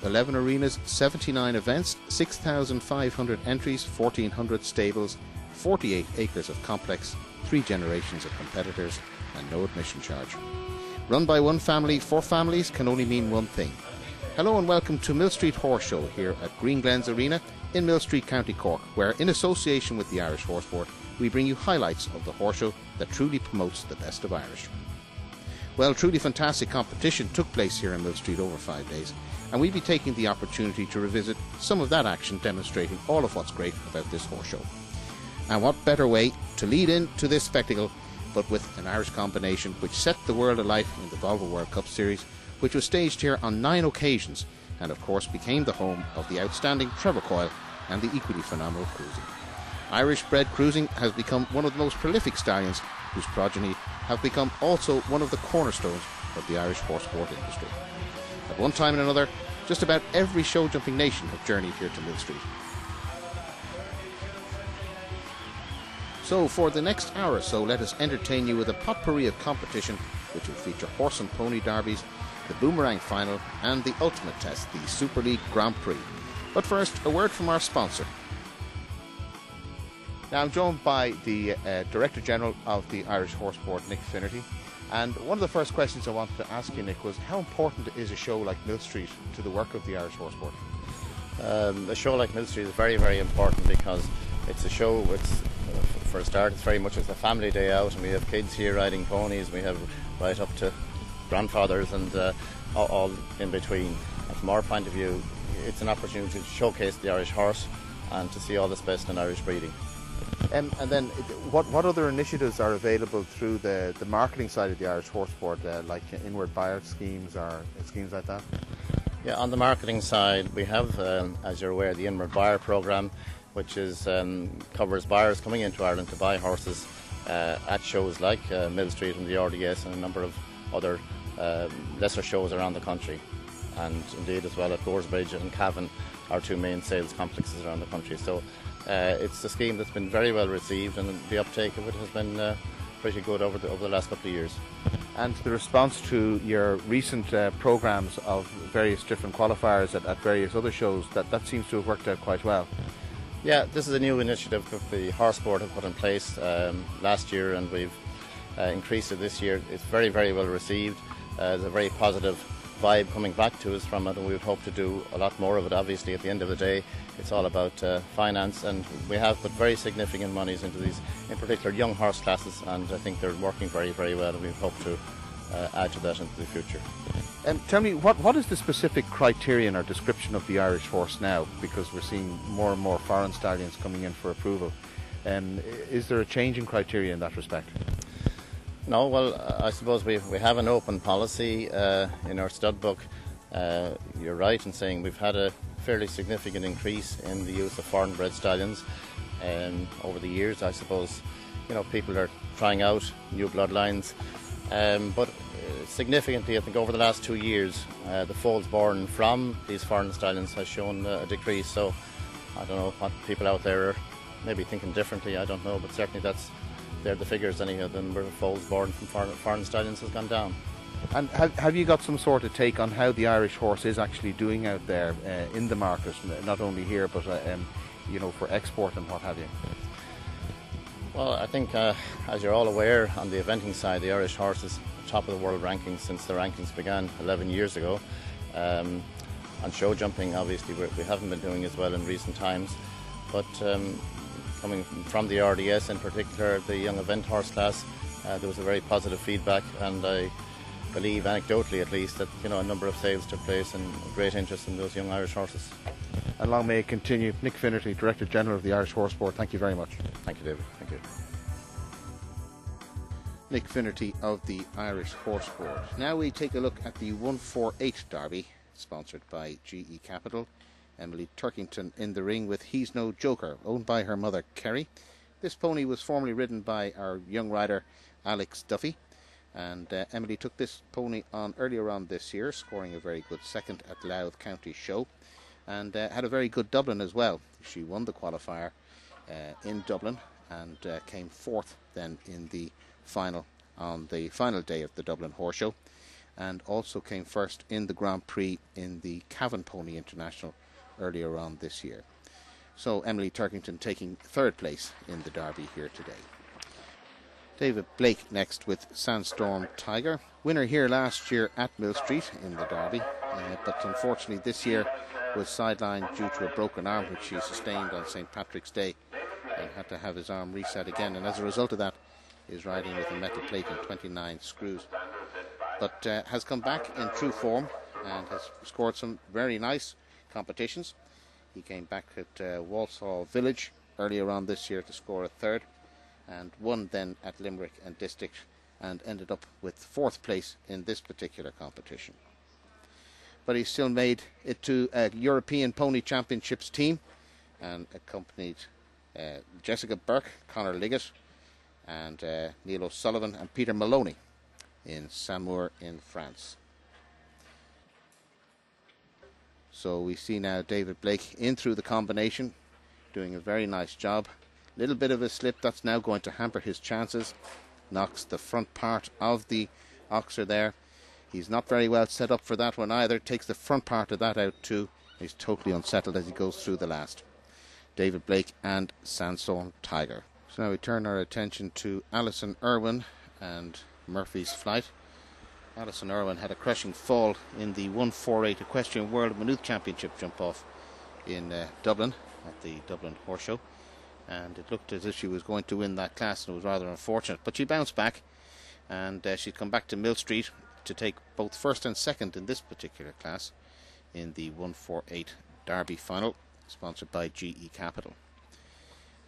11 arenas, 79 events, 6,500 entries, 1,400 stables, 48 acres of complex, 3 generations of competitors, and no admission charge. Run by one family for families can only mean one thing. Hello and welcome to Millstreet Horse Show here at Green Glens Arena in Millstreet, County Cork, where in association with the Irish Horse Board we bring you highlights of the horse show that truly promotes the best of Irish. Well, truly fantastic competition took place here in Millstreet over 5 days, and we'll be taking the opportunity to revisit some of that action, demonstrating all of what's great about this horse show. And what better way to lead into this spectacle but with an Irish combination which set the world alight in the Volvo World Cup Series, which was staged here on 9 occasions and of course became the home of the outstanding Trevor Coyle and the equally phenomenal Cruising. Irish bred Cruising has become one of the most prolific stallions whose progeny have become also one of the cornerstones of the Irish horse sport industry. At one time and another, just about every show jumping nation have journeyed here to Millstreet. So for the next hour or so, let us entertain you with a potpourri of competition which will feature horse and pony derbies, the Boomerang Final and the Ultimate Test, the Super League Grand Prix. But first, a word from our sponsor. Now I'm joined by the Director General of the Irish Horse Board, Nick Finnerty. And one of the first questions I wanted to ask you, Nick, was how important is a show like Millstreet to the work of the Irish Horse Board? A show like Millstreet is very, very important because it's a show, for a start, it's very much as a family day out, and we have kids here riding ponies, we have right up to grandfathers and all in between. And from our point of view, it's an opportunity to showcase the Irish horse and to see all that's best in Irish breeding. And then what other initiatives are available through the marketing side of the Irish Horse Board, like inward buyer schemes or schemes like that? Yeah, on the marketing side we have, as you're aware, the inward buyer programme, which is covers buyers coming into Ireland to buy horses at shows like Millstreet and the RDS and a number of other lesser shows around the country, and indeed as well at Goresbridge and Cavan, our 2 main sales complexes around the country. So it's a scheme that's been very well received, and the uptake of it has been pretty good over the last couple of years. And the response to your recent programmes of various different qualifiers at various other shows, that seems to have worked out quite well. Yeah, this is a new initiative that the Horse Board have put in place last year, and we've increased it this year. It's very, very well received. There's a very positive vibe coming back to us from it, and we would hope to do a lot more of it. Obviously, at the end of the day, it's all about finance, and we have put very significant monies into these, in particular young horse classes, and I think they're working very, very well, and we hope to add to that into the future. Tell me, what is the specific criterion or description of the Irish horse now? Because we're seeing more and more foreign stallions coming in for approval. Is there a change in criteria in that respect? No, well, I suppose we have an open policy in our stud book. You're right in saying we've had a fairly significant increase in the use of foreign bred stallions over the years. I suppose, people are trying out new bloodlines, but significantly, I think over the last 2 years, the foals born from these foreign stallions has shown a decrease. So I don't know what people out there are maybe thinking differently, I don't know, but certainly they're the figures anyhow. The number of foals born from foreign stallions has gone down. And have you got some sort of take on how the Irish horse is actually doing out there in the market, not only here but for export and what have you? Well, I think as you're all aware, on the eventing side, the Irish horse is top of the world rankings since the rankings began 11 years ago. On show jumping, obviously, we haven't been doing as well in recent times, but coming from the RDS in particular, the young event horse class, there was a very positive feedback, and I believe, anecdotally at least, that a number of sales took place and great interest in those young Irish horses. And long may it continue. Nick Finnerty, Director General of the Irish Horse Board, thank you very much. Thank you, David. Thank you. Nick Finnerty of the Irish Horse Board. Now we take a look at the 148 Derby, sponsored by GE Capital. Emily Turkington in the ring with He's No Joker, owned by her mother Kerry. This pony was formerly ridden by our young rider Alex Duffy, and Emily took this pony on earlier on this year, scoring a very good second at Louth County Show, and had a very good Dublin as well. She won the qualifier in Dublin and came fourth then in the final on the final day of the Dublin Horse Show, and also came first in the Grand Prix in the Cavan Pony International earlier on this year. So Emily Turkington taking third place in the Derby here today. David Blake next with Sandstorm Tiger, winner here last year at Millstreet in the Derby, but unfortunately this year was sidelined due to a broken arm which he sustained on St. Patrick's Day and had to have his arm reset again, and as a result of that is riding with a metal plate and 29 screws, but has come back in true form and has scored some very nice competitions. He came back at Walsall Village earlier on this year to score a third, and won then at Limerick and District, and ended up with fourth place in this particular competition. But he still made it to a European Pony Championships team and accompanied Jessica Burke, Conor Liggett and Neil O'Sullivan and Peter Moloney in Saumur in France. So we see now David Blake in through the combination, doing a very nice job. Little bit of a slip that's now going to hamper his chances. Knocks the front part of the oxer there. He's not very well set up for that one either. Takes the front part of that out too. He's totally unsettled as he goes through the last. David Blake and Sandstorm Tiger. So now we turn our attention to Alison Irwin and Murphy's Flight. Alison Irwin had a crushing fall in the 148 Equestrian World Maynooth Championship jump off in Dublin at the Dublin Horse Show, and it looked as if she was going to win that class, and it was rather unfortunate, but she bounced back, and she'd come back to Millstreet to take both first and second in this particular class in the 148 Derby final, sponsored by GE Capital.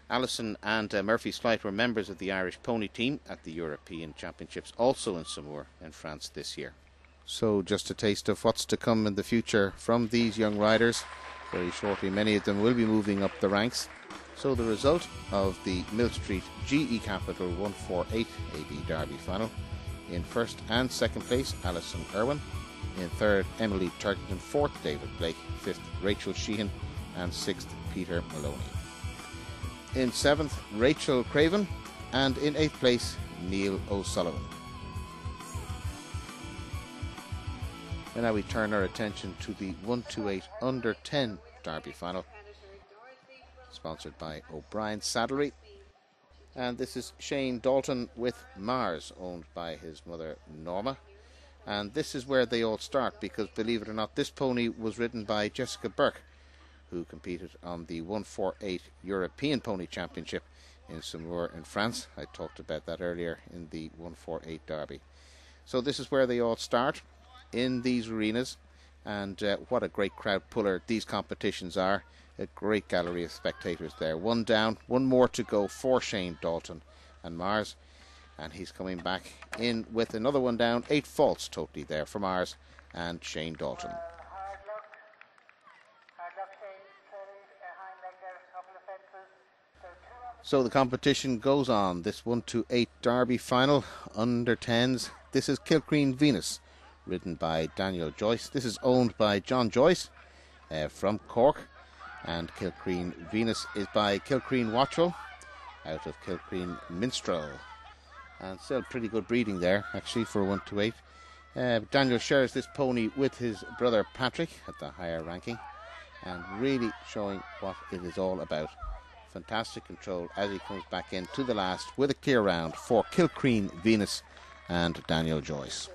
Alison and Murphy's Flight were members of the Irish pony team at the European Championships, also in Saumur in France this year. So just a taste of what's to come in the future from these young riders. Very shortly many of them will be moving up the ranks. So the result of the Millstreet GE Capital 148 AB Derby final: in first and second place Alison Irwin, in third Emily Turkington, fourth David Blake, fifth Rachel Sheehan and sixth Peter Moloney. In seventh, Rachel Craven, and in eighth place, Neil O'Sullivan. And now we turn our attention to the 128 under 10 Derby final, sponsored by O'Brien Saddlery. And this is Shane Dalton with Mars, owned by his mother Norma. And this is where they all start, because believe it or not, this pony was ridden by Jessica Burke, who competed on the 148 European Pony Championship in Saumur in France. I talked about that earlier in the 148 Derby. So this is where they all start, in these arenas, and what a great crowd puller these competitions are. A great gallery of spectators there. One down, one more to go for Shane Dalton and Mars, and he's coming back in with another one down. 8 faults totally there for Mars and Shane Dalton. So the competition goes on. This 128 Derby final, under 10s. This is KILCREENE Venus, ridden by Daniel Joyce. This is owned by John Joyce from Cork. And KILCREENE Venus is by KILCREENE Watchell, out of KILCREENE Minstrel. And still pretty good breeding there, actually, for 128. Daniel shares this pony with his brother Patrick at the higher ranking, and really showing what it is all about. Fantastic control as he comes back in to the last with a clear round for KILCREENE Venus and Daniel Joyce.